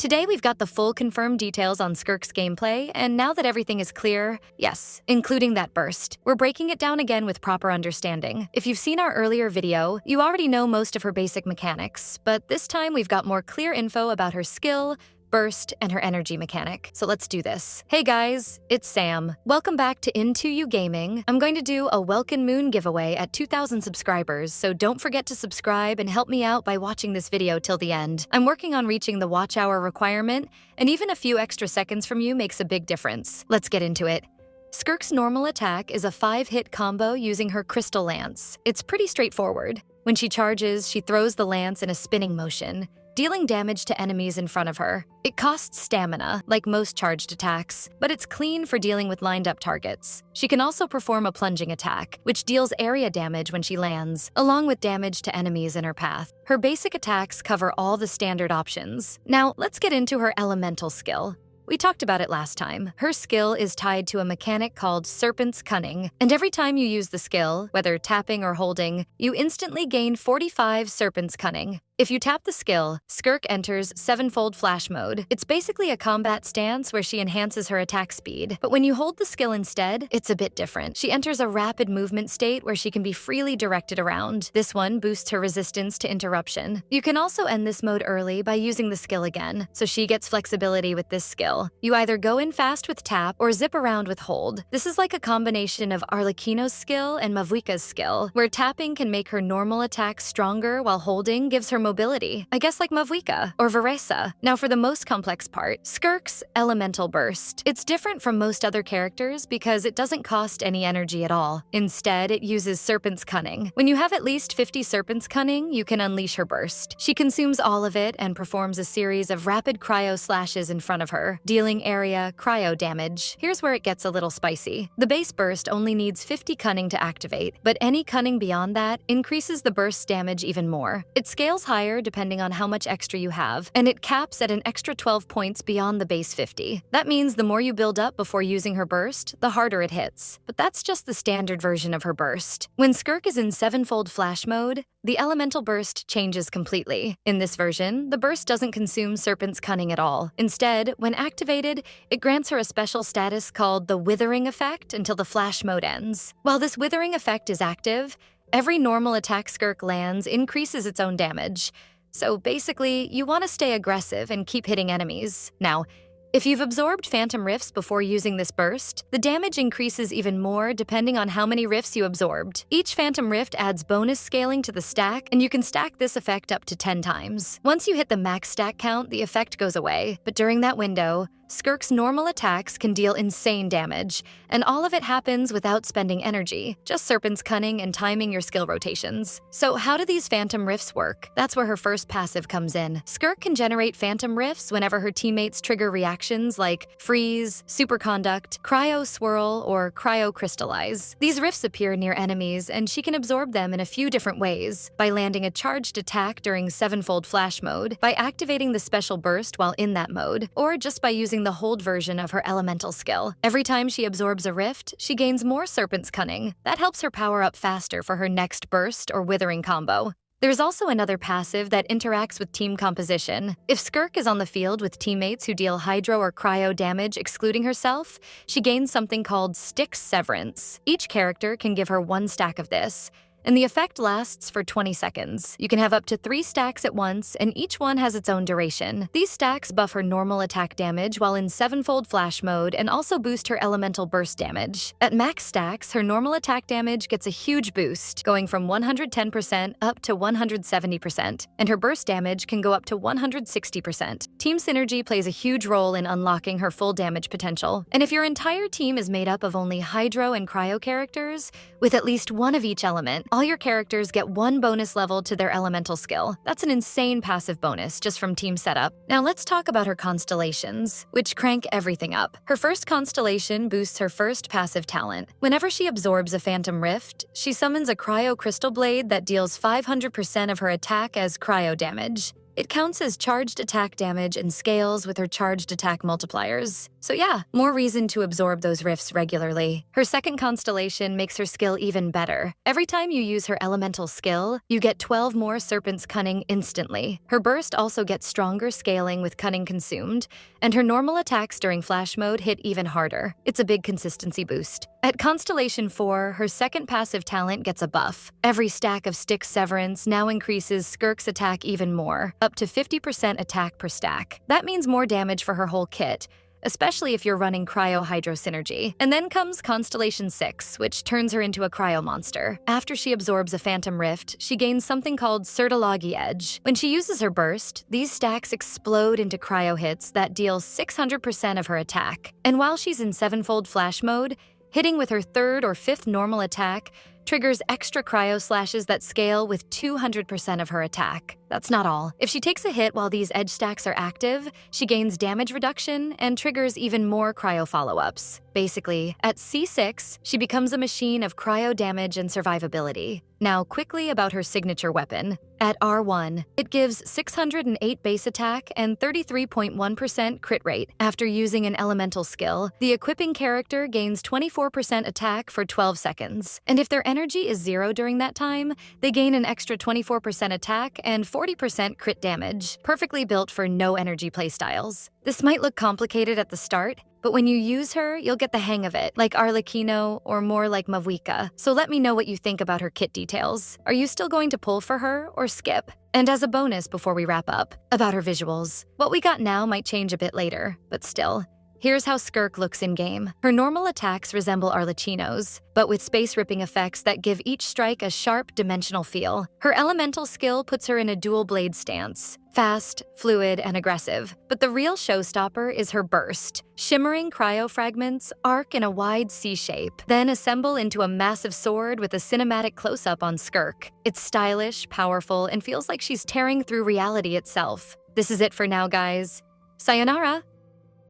Today we've got the full confirmed details on Skirk's gameplay, and now that everything is clear, yes, including that burst, we're breaking it down again with proper understanding. If you've seen our earlier video, you already know most of her basic mechanics, but this time we've got more clear info about her skill, burst, and her energy mechanic. So let's do this. Hey guys, it's Sam. Welcome back to Into You Gaming. I'm going to do a Welkin Moon giveaway at 2,000 subscribers, so don't forget to subscribe and help me out by watching this video till the end. I'm working on reaching the watch hour requirement, and even a few extra seconds from you makes a big difference. Let's get into it. Skirk's normal attack is a 5-hit combo using her Crystal Lance. It's pretty straightforward. When she charges, she throws the lance in a spinning motion, dealing damage to enemies in front of her. It costs stamina, like most charged attacks, but it's clean for dealing with lined-up targets. She can also perform a plunging attack, which deals area damage when she lands, along with damage to enemies in her path. Her basic attacks cover all the standard options. Now, let's get into her elemental skill. We talked about it last time. Her skill is tied to a mechanic called Serpent's Cunning, and every time you use the skill, whether tapping or holding, you instantly gain 45 Serpent's Cunning. If you tap the skill, Skirk enters Sevenfold Flash mode. It's basically a combat stance where she enhances her attack speed, but when you hold the skill instead, it's a bit different. She enters a rapid movement state where she can be freely directed around. This one boosts her resistance to interruption. You can also end this mode early by using the skill again, so she gets flexibility with this skill. You either go in fast with tap or zip around with hold. This is like a combination of Arlecchino's skill and Mavuika's skill, where tapping can make her normal attack stronger while holding gives her mobility, I guess like Mavuika or Veresa. Now for the most complex part, Skirk's Elemental Burst. It's different from most other characters because it doesn't cost any energy at all. Instead, it uses Serpent's Cunning. When you have at least 50 Serpent's Cunning, you can unleash her burst. She consumes all of it and performs a series of rapid cryo slashes in front of her, dealing area cryo damage. Here's where it gets a little spicy. The base burst only needs 50 Cunning to activate, but any Cunning beyond that increases the burst's damage even more. It scales higher depending on how much extra you have, and it caps at an extra 12 points beyond the base 50. That means the more you build up before using her burst, the harder it hits. But that's just the standard version of her burst. When Skirk is in Sevenfold Flash mode, the elemental burst changes completely. In this version, the burst doesn't consume Serpent's Cunning at all. Instead, when activated, it grants her a special status called the Withering Effect until the Flash mode ends. While this Withering Effect is active, every normal attack Skirk lands increases its own damage. So basically, you want to stay aggressive and keep hitting enemies. Now, if you've absorbed Phantom Rifts before using this burst, the damage increases even more depending on how many rifts you absorbed. Each Phantom Rift adds bonus scaling to the stack, and you can stack this effect up to 10 times. Once you hit the max stack count, the effect goes away, but during that window, Skirk's normal attacks can deal insane damage, and all of it happens without spending energy, just Serpent's Cunning and timing your skill rotations. So how do these Phantom Rifts work? That's where her first passive comes in. Skirk can generate Phantom Rifts whenever her teammates trigger reactions like Freeze, Superconduct, Cryo Swirl, or Cryo Crystallize. These rifts appear near enemies, and she can absorb them in a few different ways: by landing a charged attack during Sevenfold Flash mode, by activating the special burst while in that mode, or just by using the hold version of her elemental skill. Every time she absorbs a rift, she gains more Serpent's Cunning. That helps her power up faster for her next burst or withering combo. There's also another passive that interacts with team composition. If Skirk is on the field with teammates who deal hydro or cryo damage excluding herself, she gains something called Styx Severance. Each character can give her 1 stack of this, and the effect lasts for 20 seconds. You can have up to 3 stacks at once, and each one has its own duration. These stacks buff her normal attack damage while in Sevenfold Flash mode and also boost her elemental burst damage. At max stacks, her normal attack damage gets a huge boost, going from 110% up to 170%, and her burst damage can go up to 160%. Team synergy plays a huge role in unlocking her full damage potential, and if your entire team is made up of only hydro and cryo characters, with at least one of each element, all your characters get 1 bonus level to their elemental skill. That's an insane passive bonus just from team setup. Now let's talk about her constellations, which crank everything up. Her first constellation boosts her first passive talent. Whenever she absorbs a Phantom Rift, she summons a Cryo Crystal Blade that deals 500% of her attack as cryo damage. It counts as charged attack damage and scales with her charged attack multipliers. So yeah, more reason to absorb those rifts regularly. Her second Constellation makes her skill even better. Every time you use her elemental skill, you get 12 more Serpent's Cunning instantly. Her burst also gets stronger scaling with Cunning consumed, and her normal attacks during flash mode hit even harder. It's a big consistency boost. At Constellation 4, her second passive talent gets a buff. Every stack of Stick Severance now increases Skirk's attack even more, up to 50% attack per stack. That means more damage for her whole kit, especially if you're running Cryo Hydro Synergy. And then comes Constellation 6, which turns her into a Cryo monster. After she absorbs a Phantom Rift, she gains something called Sertology Edge. When she uses her burst, these stacks explode into Cryo hits that deal 600% of her attack. And while she's in sevenfold flash mode, hitting with her third or fifth normal attack triggers extra cryo slashes that scale with 200% of her attack. That's not all. If she takes a hit while these edge stacks are active, she gains damage reduction and triggers even more cryo follow-ups. Basically, at C6, she becomes a machine of cryo damage and survivability. Now, quickly about her signature weapon. At R1, it gives 608 base attack and 33.1% crit rate. After using an elemental skill, the equipping character gains 24% attack for 12 seconds. And if their energy is 0 during that time, they gain an extra 24% attack and 40% crit damage, perfectly built for no-energy playstyles. This might look complicated at the start, but when you use her, you'll get the hang of it, like Arlecchino or more like Mavuika. So let me know what you think about her kit details. Are you still going to pull for her or skip? And as a bonus before we wrap up, about her visuals. What we got now might change a bit later, but still. Here's how Skirk looks in-game. Her normal attacks resemble Arlecchino's, but with space-ripping effects that give each strike a sharp, dimensional feel. Her elemental skill puts her in a dual-blade stance. Fast, fluid, and aggressive. But the real showstopper is her burst. Shimmering cryo fragments arc in a wide C shape, then assemble into a massive sword with a cinematic close-up on Skirk. It's stylish, powerful, and feels like she's tearing through reality itself. This is it for now, guys. Sayonara!